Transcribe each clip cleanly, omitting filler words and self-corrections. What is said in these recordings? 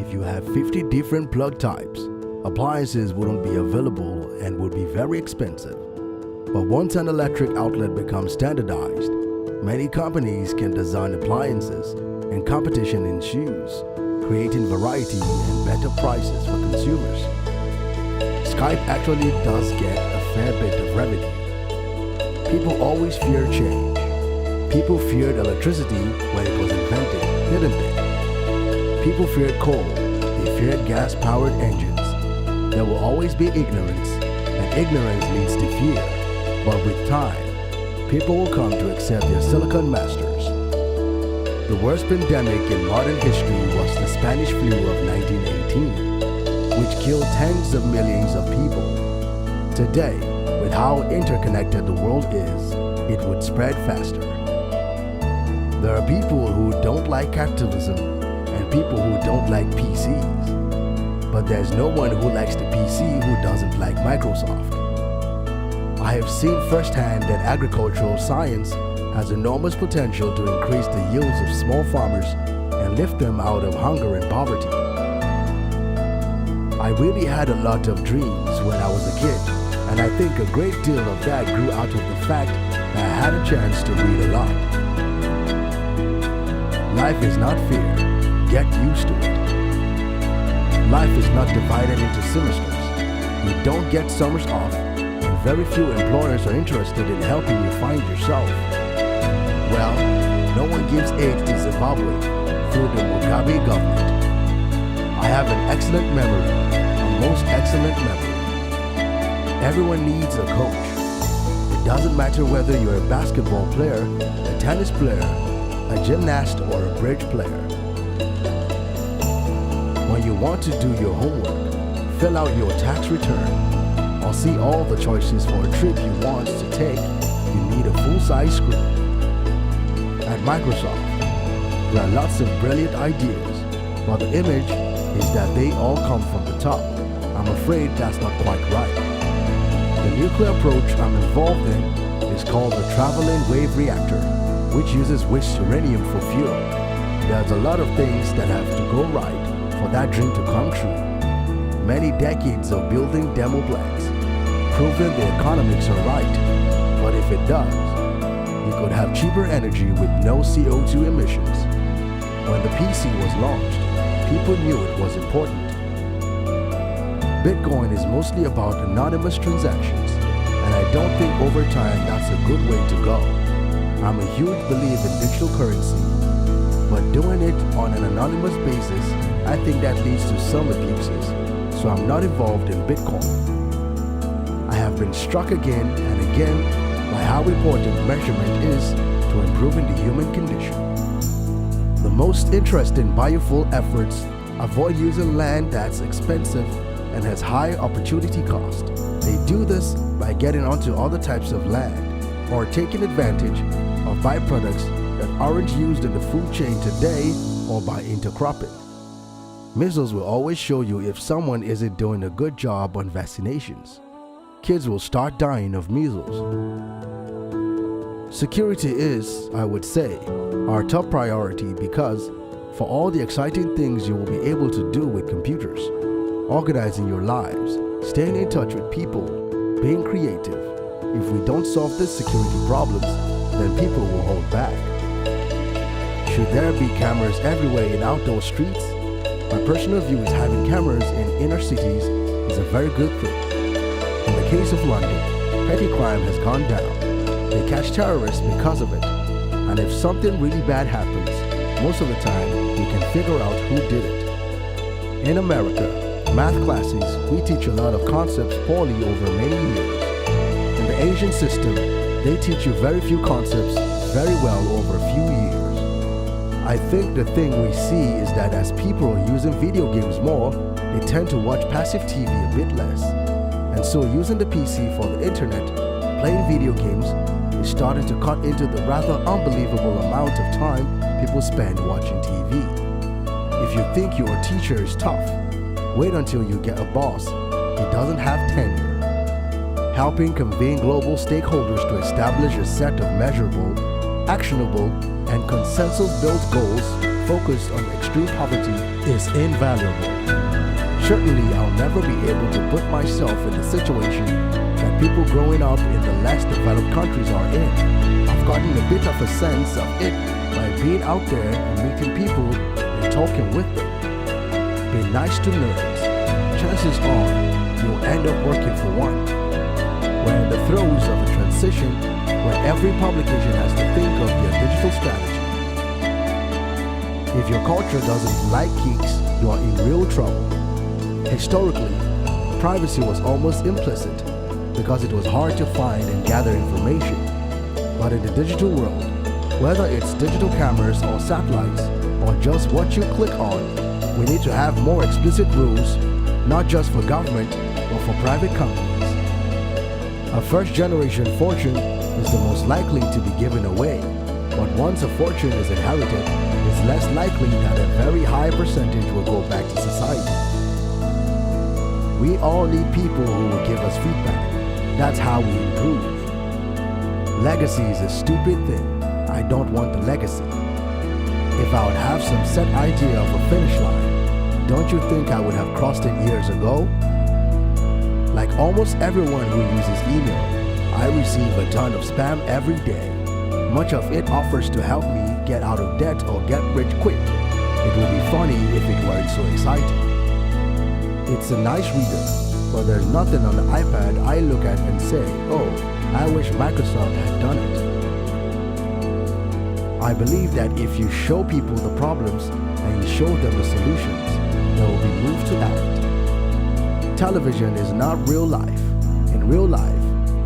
if you have 50 different plug types, appliances wouldn't be available and would be very expensive. But once an electric outlet becomes standardized, many companies can design appliances and competition ensues, creating variety and better prices for consumers. Skype actually does get a fair bit of revenue. People always fear change. People feared electricity when it was invented, didn't they? People feared coal. They feared gas-powered engines. There will always be ignorance, and ignorance leads to fear. But with time, people will come to accept their silicon masters. The worst pandemic in modern history was the Spanish flu of 1918, which killed tens of millions of people. Today, with how interconnected the world is, it would spread faster. There are people who don't like capitalism and people who don't like PCs. But there's no one who likes the PC who doesn't like Microsoft. I have seen firsthand that agricultural science has enormous potential to increase the yields of small farmers and lift them out of hunger and poverty. I really had a lot of dreams when I was a kid, and I think a great deal of that grew out of the fact that I had a chance to read a lot. Life is not fair. Get used to it. Life is not divided into semesters. You don't get summers off, and very few employers are interested in helping you find yourself. Well, no one gives aid to Zimbabwe through the Mugabe government. I have an excellent memory, a most excellent memory. Everyone needs a coach. It doesn't matter whether you're a basketball player, a tennis player, a gymnast, or a bridge player. When you want to do your homework, fill out your tax return, or see all the choices for a trip you want to take, you need a full-size screen. At Microsoft, there are lots of brilliant ideas, but the image is that they all come from the top. I'm afraid that's not quite right. The nuclear approach I'm involved in is called the traveling wave reactor, which uses waste uranium for fuel. There's a lot of things that have to go right for that dream to come true. Many decades of building demo plants, proving the economics are right. But if it does, you could have cheaper energy with no CO2 emissions. When the PC was launched, people knew it was important. Bitcoin is mostly about anonymous transactions, and I don't think over time that's a good way to go. I'm a huge believer in digital currency, but doing it on an anonymous basis, I think that leads to some abuses, so I'm not involved in Bitcoin. I have been struck again and again by how important measurement is to improving the human condition. The most interesting biofuel efforts avoid using land that's expensive and has high opportunity cost. They do this by getting onto other types of land or taking advantage of byproducts that aren't used in the food chain today or by intercropping. Measles will always show you if someone isn't doing a good job on vaccinations. Kids will start dying of measles. Security is, I would say, our top priority because for all the exciting things you will be able to do with computers, organizing your lives, staying in touch with people, being creative, if we don't solve these security problems, then people will hold back. Should there be cameras everywhere in outdoor streets? My personal view is having cameras in inner cities is a very good thing. In the case of London, petty crime has gone down. They catch terrorists because of it. And if something really bad happens, most of the time we can figure out who did it. In America, math classes, we teach a lot of concepts poorly over many years. In the Asian system, they teach you very few concepts very well over a few years. I think the thing we see is that as people are using video games more, they tend to watch passive TV a bit less. And so using the PC for the internet, playing video games, is starting to cut into the rather unbelievable amount of time people spend watching TV. If you think your teacher is tough, wait until you get a boss who doesn't have tenure. Helping convene global stakeholders to establish a set of measurable, actionable, and consensus-built goals focused on extreme poverty is invaluable. Certainly, I'll never be able to put myself in the situation that people growing up in the less developed countries are in. I've gotten a bit of a sense of it by being out there and meeting people and talking with them. Be nice to nerds. Chances are you'll end up working for one. We're in the throes of a transition where every publication has to think of their digital strategy. If your culture doesn't like geeks, you are in real trouble. Historically, privacy was almost implicit because it was hard to find and gather information. But in the digital world, whether it's digital cameras or satellites or just what you click on, we need to have more explicit rules, not just for government, but for private companies. A first-generation fortune is the most likely to be given away, but once a fortune is inherited, it's less likely that a very high percentage will go back to society. We all need people who will give us feedback. That's how we improve. Legacy is a stupid thing. I don't want the legacy. If I would have some set idea of a finish line, don't you think I would have crossed it years ago? Like almost everyone who uses email, I receive a ton of spam every day. Much of it offers to help me get out of debt or get rich quick. It would be funny if it weren't so exciting. It's a nice reader, but there's nothing on the iPad I look at and say, oh, I wish Microsoft had done it. I believe that if you show people the problems and you show them the solutions, they will be moved to act. Television is not real life. In real life,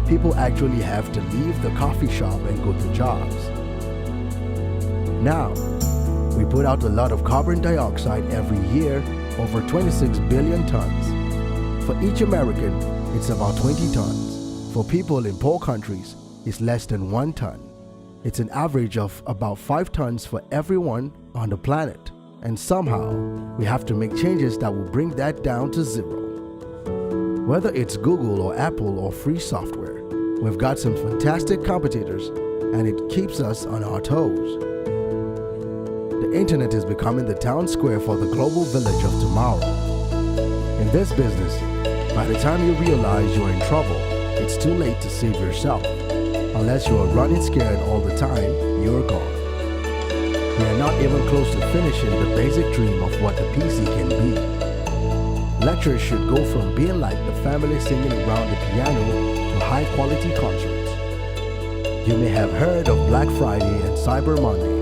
people actually have to leave the coffee shop and go to jobs. Now, we put out a lot of carbon dioxide every year, over 26 billion tons. For each American, it's about 20 tons. For people in poor countries, it's less than 1 ton. It's an average of about 5 tons for everyone on the planet. And somehow, we have to make changes that will bring that down to 0. Whether it's Google or Apple or free software, we've got some fantastic competitors and it keeps us on our toes. The internet is becoming the town square for the global village of tomorrow. In this business, by the time you realize you're in trouble, it's too late to save yourself. Unless you are running scared all the time, you're gone. We are not even close to finishing the basic dream of what the PC can be. Lectures should go from being like the family singing around the piano to high-quality concerts. You may have heard of Black Friday and Cyber Monday.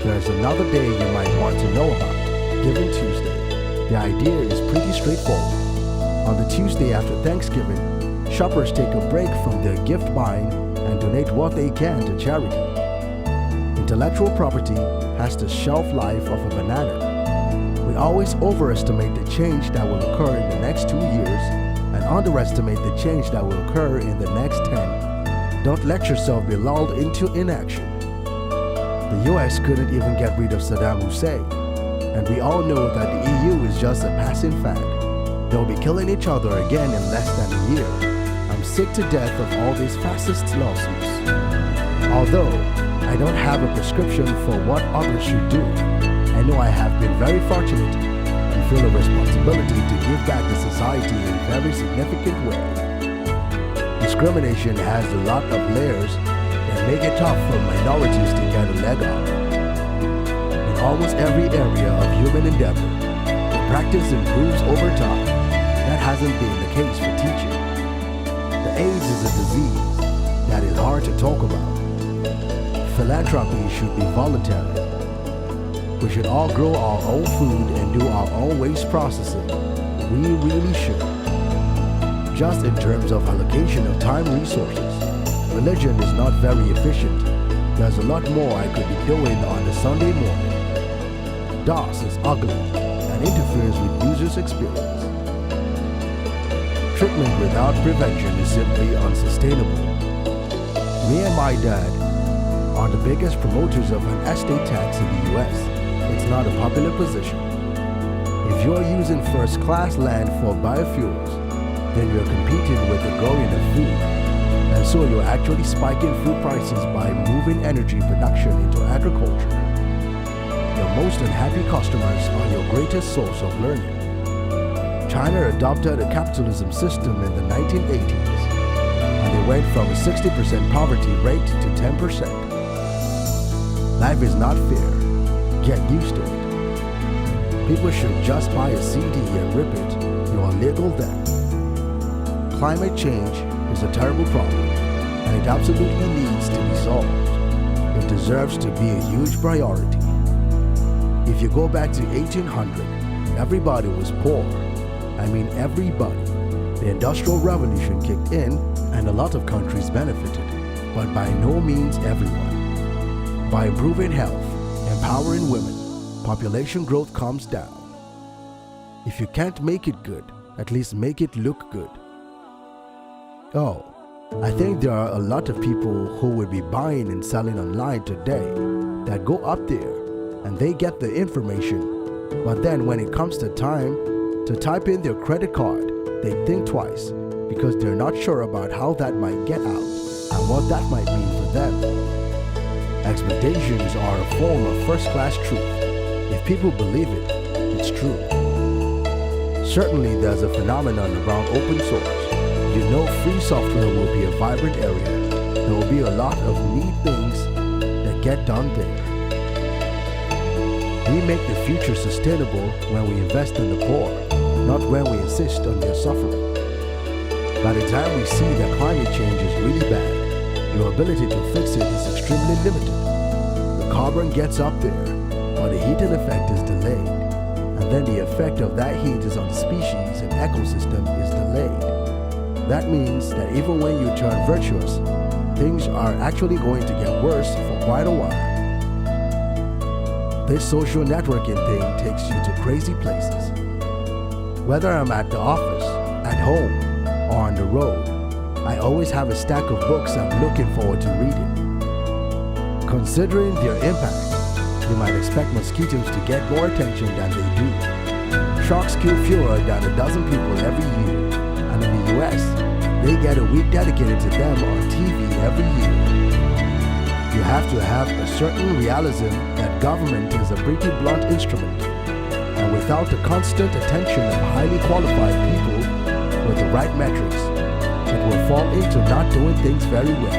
There's another day you might want to know about, Giving Tuesday. The idea is pretty straightforward. On the Tuesday after Thanksgiving, shoppers take a break from their gift buying and donate what they can to charity. Intellectual property has the shelf life of a banana. We always overestimate the change that will occur in the next 2 years and underestimate the change that will occur in the next 10. Don't let yourself be lulled into inaction. The US couldn't even get rid of Saddam Hussein, and we all know that the EU is just a passing fad. They'll be killing each other again in less than a year. I'm sick to death of all these fascist lawsuits. Although I don't have a prescription for what others should do, I know I have been very fortunate and feel a responsibility to give back to society in a very significant way. Discrimination has a lot of layers that make it tough for minorities to get a leg up. In almost every area of human endeavor, the practice improves over time. That hasn't been the case for teaching. The AIDS is a disease that is hard to talk about. Philanthropy should be voluntary. We should all grow our own food and do our own waste processing. We really should. Just in terms of allocation of time resources, religion is not very efficient. There's a lot more I could be doing on a Sunday morning. DOS is ugly and interferes with users' experience. Treatment without prevention is simply unsustainable. Me and my dad are the biggest promoters of an estate tax in the US. It's not a popular position. If you're using first-class land for biofuels, then you're competing with the growing of food. And so you're actually spiking food prices by moving energy production into agriculture. your most unhappy customers are your greatest source of learning. China adopted a capitalism system in the 1980s, and they went from a 60% poverty rate to 10%. Life is not fair. Get used to it. People should just buy a CD and rip it. You are legal then. Climate change is a terrible problem, and it absolutely needs to be solved. It deserves to be a huge priority. If you go back to 1800, everybody was poor. I mean everybody. The Industrial Revolution kicked in and a lot of countries benefited, but by no means everyone. By improving health, empowering women, population growth comes down. If you can't make it good, at least make it look good. Oh, I think there are a lot of people who would be buying and selling online today that go up there and they get the information, but then when it comes to time to type in their credit card, they think twice because they're not sure about how that might get out and what that might mean for them. Expectations are a form of first-class truth. If people believe it, it's true. Certainly there's a phenomenon around open source. You know free software will be a vibrant area. There will be a lot of neat things that get done there. We make the future sustainable when we invest in the poor, not when we insist on their suffering. By the time we see that climate change is really bad, your ability to fix it is extremely limited. The carbon gets up there, but the heating effect is delayed. And then the effect of that heat is on the species and ecosystem is delayed. That means that even when you turn virtuous, things are actually going to get worse for quite a while. This social networking thing takes you to crazy places. Whether I'm at the office, at home, or on the road, I always have a stack of books I'm looking forward to reading. Considering their impact, you might expect mosquitoes to get more attention than they do. Sharks kill fewer than a dozen people every year, and in the US, they get a week dedicated to them on TV every year. You have to have a certain realism that government is a pretty blunt instrument, and without the constant attention of highly qualified people with the right metrics, it will fall into not doing things very well.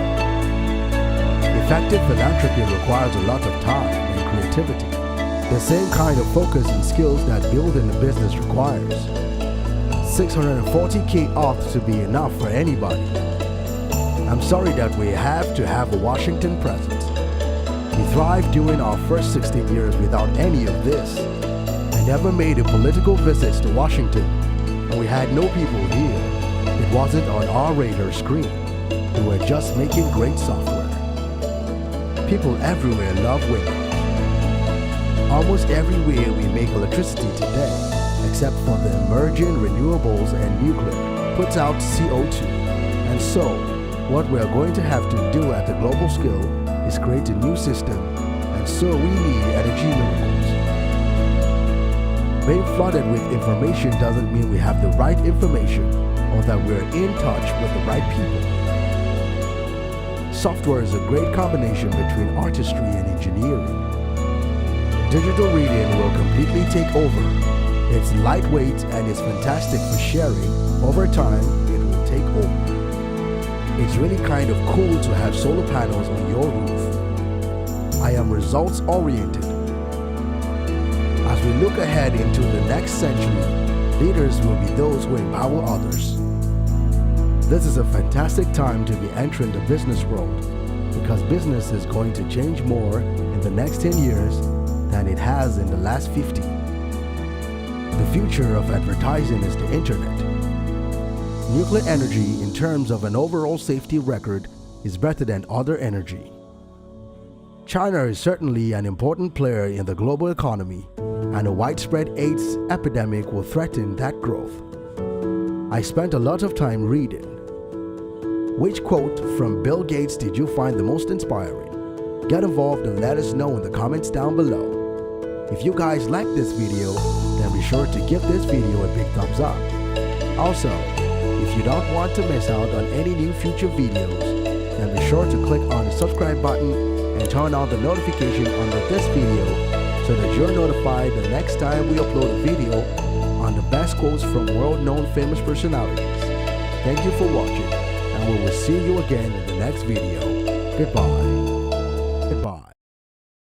Effective philanthropy requires a lot of time and creativity, the same kind of focus and skills that building a business requires. $640K ought to be enough for anybody. I'm sorry that we have to have a Washington presence. We thrived during our first 16 years without any of this. I never made a political visit to Washington, and we had no people here. It wasn't on our radar screen. We were just making great software. People everywhere love women. Almost everywhere we make electricity today, except for the emerging renewables and nuclear, puts out CO2. And so, what we are going to have to do at the global scale is create a new system, and so we need energy miracles. Being flooded with information doesn't mean we have the right information or that we're in touch with the right people. Software is a great combination between artistry and engineering. Digital reading will completely take over. It's lightweight and it's fantastic for sharing. Over time, it will take over. It's really kind of cool to have solar panels on your roof. I am results oriented. As we look ahead into the next century, leaders will be those who empower others. This is a fantastic time to be entering the business world because business is going to change more in the next 10 years than it has in the last 50. The future of advertising is the internet. Nuclear energy, in terms of an overall safety record, is better than other energy. China is certainly an important player in the global economy, and a widespread AIDS epidemic will threaten that growth. I spent a lot of time reading. Which quote from Bill Gates did you find the most inspiring? Get involved and let us know in the comments down below. If you guys like this video, then be sure to give this video a big thumbs up. Also, if you don't want to miss out on any new future videos, then be sure to click on the subscribe button and turn on the notification under this video so that you're notified the next time we upload a video on the best quotes from world-known famous personalities. Thank you for watching, and we will see you again in the next video. Goodbye.